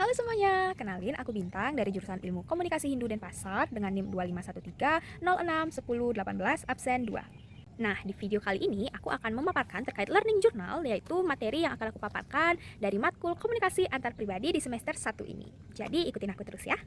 Halo semuanya, kenalin aku Bintang dari jurusan Ilmu Komunikasi Hindu Denpasar dengan NIM 2513061018 absen 2. Nah, di video kali ini aku akan memaparkan terkait learning journal, yaitu materi yang akan aku paparkan dari matkul komunikasi antar pribadi di semester 1 ini. Jadi ikutin aku terus ya.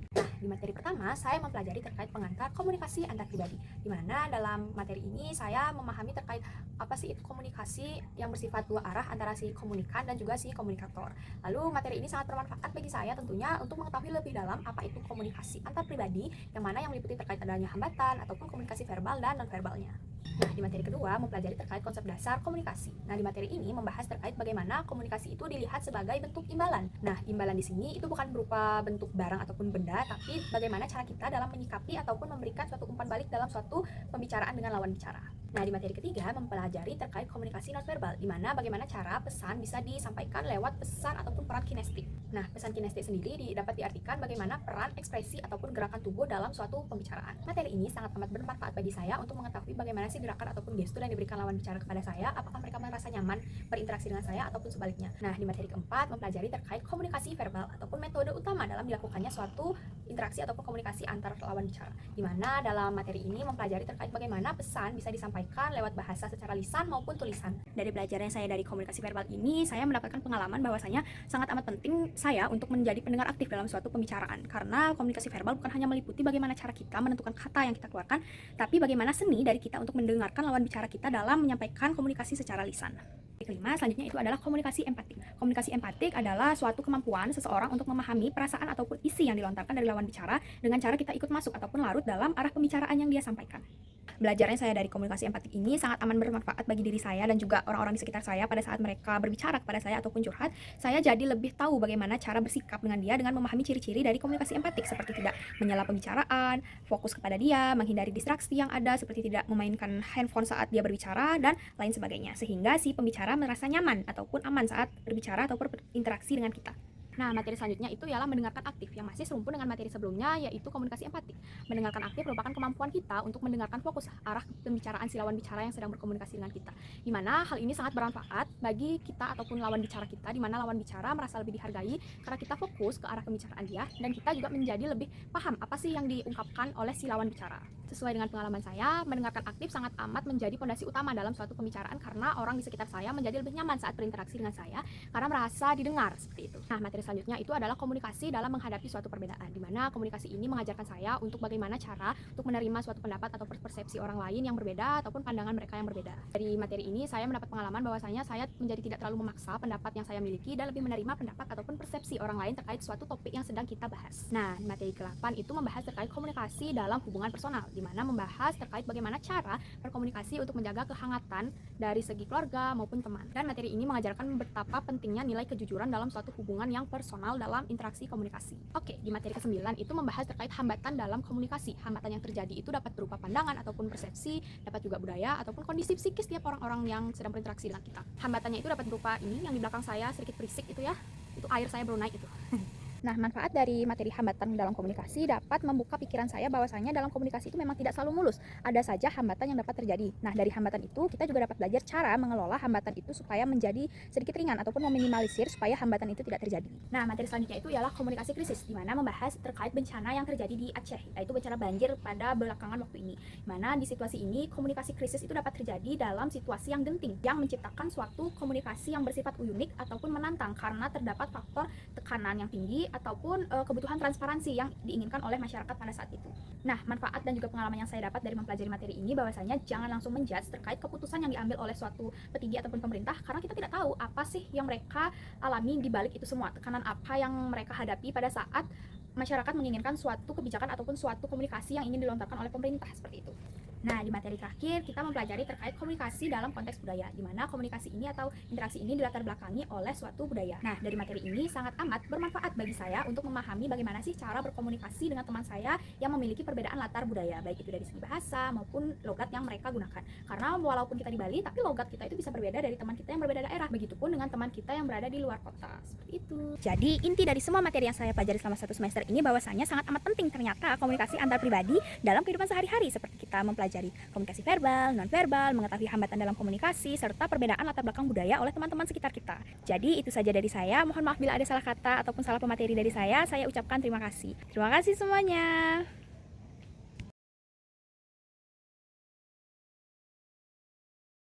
Nah, di materi pertama saya mempelajari terkait pengantar komunikasi antar pribadi, di mana dalam materi ini saya memahami terkait apa sih itu komunikasi yang bersifat dua arah antara si komunikan dan juga si komunikator. Lalu materi ini sangat bermanfaat bagi saya tentunya untuk mengetahui lebih dalam apa itu komunikasi antar pribadi, yang mana yang meliputi terkait adanya hambatan ataupun komunikasi verbal dan non-verbalnya. Nah, di materi kedua mempelajari terkait konsep dasar komunikasi. Nah, di materi ini membahas terkait bagaimana komunikasi itu dilihat sebagai bentuk imbalan. Nah, imbalan di sini itu bukan berupa bentuk barang ataupun benda, tapi bagaimana cara kita dalam menyikapi ataupun memberikan suatu umpan balik dalam suatu pembicaraan dengan lawan bicara. Nah, di materi ketiga mempelajari terkait komunikasi nonverbal, di mana bagaimana cara pesan bisa disampaikan lewat pesan ataupun peran kinestik. Nah, pesan kinestik sendiri dapat diartikan bagaimana peran ekspresi ataupun gerakan tubuh dalam suatu pembicaraan. Materi ini sangat amat bermanfaat bagi saya untuk mengetahui bagaimana sih gerakan ataupun gestur yang diberikan lawan bicara kepada saya, apakah mereka merasa nyaman berinteraksi dengan saya ataupun sebaliknya. Nah, di materi keempat mempelajari terkait komunikasi verbal ataupun metode utama dalam dilakukannya suatu interaksi ataupun komunikasi antar lawan bicara, di mana dalam materi ini mempelajari terkait bagaimana pesan bisa disampaikan lewat bahasa secara lisan maupun tulisan. Dari belajarnya saya dari komunikasi verbal ini, saya mendapatkan pengalaman bahwasanya sangat amat penting saya untuk menjadi pendengar aktif dalam suatu pembicaraan, karena komunikasi verbal bukan hanya meliputi bagaimana cara kita menentukan kata yang kita keluarkan, tapi bagaimana seni dari kita untuk mendengarkan lawan bicara kita dalam menyampaikan komunikasi secara lisan. Kelima, selanjutnya itu adalah komunikasi empatik. Komunikasi empatik adalah suatu kemampuan seseorang untuk memahami perasaan ataupun isi yang dilontarkan dari lawan bicara dengan cara kita ikut masuk ataupun larut dalam arah pembicaraan yang dia sampaikan. Belajarnya saya dari komunikasi empatik ini sangat aman bermanfaat bagi diri saya dan juga orang-orang di sekitar saya pada saat mereka berbicara kepada saya ataupun curhat. Saya jadi lebih tahu bagaimana cara bersikap dengan dia dengan memahami ciri-ciri dari komunikasi empatik, seperti tidak menyela pembicaraan, fokus kepada dia, menghindari distraksi yang ada seperti tidak memainkan handphone saat dia berbicara dan lain sebagainya, sehingga si pembicara merasa nyaman ataupun aman saat berbicara ataupun berinteraksi dengan kita. Nah, materi selanjutnya itu ialah mendengarkan aktif, yang masih serumpun dengan materi sebelumnya, yaitu komunikasi empatik. Mendengarkan aktif merupakan kemampuan kita untuk mendengarkan fokus arah pembicaraan si lawan bicara yang sedang berkomunikasi dengan kita. Di mana hal ini sangat bermanfaat bagi kita ataupun lawan bicara kita, di mana lawan bicara merasa lebih dihargai karena kita fokus ke arah pembicaraan dia, dan kita juga menjadi lebih paham apa sih yang diungkapkan oleh si lawan bicara. Sesuai dengan pengalaman saya, mendengarkan aktif sangat amat menjadi fondasi utama dalam suatu pembicaraan, karena orang di sekitar saya menjadi lebih nyaman saat berinteraksi dengan saya karena merasa didengar, seperti itu. Nah, materi selanjutnya itu adalah komunikasi dalam menghadapi suatu perbedaan, di mana komunikasi ini mengajarkan saya untuk bagaimana cara untuk menerima suatu pendapat atau persepsi orang lain yang berbeda ataupun pandangan mereka yang berbeda. Dari materi ini saya mendapat pengalaman bahwasanya saya menjadi tidak terlalu memaksa pendapat yang saya miliki dan lebih menerima pendapat ataupun persepsi orang lain terkait suatu topik yang sedang kita bahas. Nah, materi ke-8 itu membahas terkait komunikasi dalam hubungan personal, di mana membahas terkait bagaimana cara berkomunikasi untuk menjaga kehangatan dari segi keluarga maupun teman. Dan materi ini mengajarkan betapa pentingnya nilai kejujuran dalam suatu hubungan yang personal dalam interaksi komunikasi. Oke, di materi ke-9 itu membahas terkait hambatan dalam komunikasi. Hambatan yang terjadi itu dapat berupa pandangan ataupun persepsi, dapat juga budaya ataupun kondisi psikis tiap orang-orang yang sedang berinteraksi dengan kita. Hambatannya itu dapat berupa ini yang di belakang saya sedikit berisik itu ya. Itu air saya baru naik itu. Nah, manfaat dari materi hambatan dalam komunikasi dapat membuka pikiran saya bahwasanya dalam komunikasi itu memang tidak selalu mulus. Ada saja hambatan yang dapat terjadi. Nah, dari hambatan itu kita juga dapat belajar cara mengelola hambatan itu supaya menjadi sedikit ringan ataupun meminimalisir supaya hambatan itu tidak terjadi. Nah, materi selanjutnya itu ialah komunikasi krisis, di mana membahas terkait bencana yang terjadi di Aceh, yaitu bencana banjir pada belakangan waktu ini. Di mana di situasi ini komunikasi krisis itu dapat terjadi dalam situasi yang genting, yang menciptakan suatu komunikasi yang bersifat unik ataupun menantang karena terdapat faktor tekanan yang tinggi ataupun kebutuhan transparansi yang diinginkan oleh masyarakat pada saat itu. Nah, manfaat dan juga pengalaman yang saya dapat dari mempelajari materi ini bahwasanya jangan langsung menjudge terkait keputusan yang diambil oleh suatu petinggi ataupun pemerintah, karena kita tidak tahu apa sih yang mereka alami di balik itu semua, tekanan apa yang mereka hadapi pada saat masyarakat menginginkan suatu kebijakan ataupun suatu komunikasi yang ingin dilontarkan oleh pemerintah, seperti itu. Nah, di materi terakhir kita mempelajari terkait komunikasi dalam konteks budaya, di mana komunikasi ini atau interaksi ini dilatar belakangi oleh suatu budaya. Nah, dari materi ini sangat amat bermanfaat bagi saya untuk memahami bagaimana sih cara berkomunikasi dengan teman saya yang memiliki perbedaan latar budaya, baik itu dari segi bahasa maupun logat yang mereka gunakan. Karena walaupun kita di Bali, tapi logat kita itu bisa berbeda dari teman kita yang berbeda daerah. Begitupun dengan teman kita yang berada di luar kota, seperti itu. Jadi, inti dari semua materi yang saya pelajari selama 1 semester ini bahwasanya sangat amat penting ternyata komunikasi antar pribadi dalam kehidupan sehari-hari, seperti kita mempelajari mempelajari komunikasi verbal, non-verbal, mengetahui hambatan dalam komunikasi, serta perbedaan latar belakang budaya oleh teman-teman sekitar kita. Jadi itu saja dari saya, mohon maaf bila ada salah kata ataupun salah pemateri dari saya ucapkan terima kasih. Terima kasih semuanya.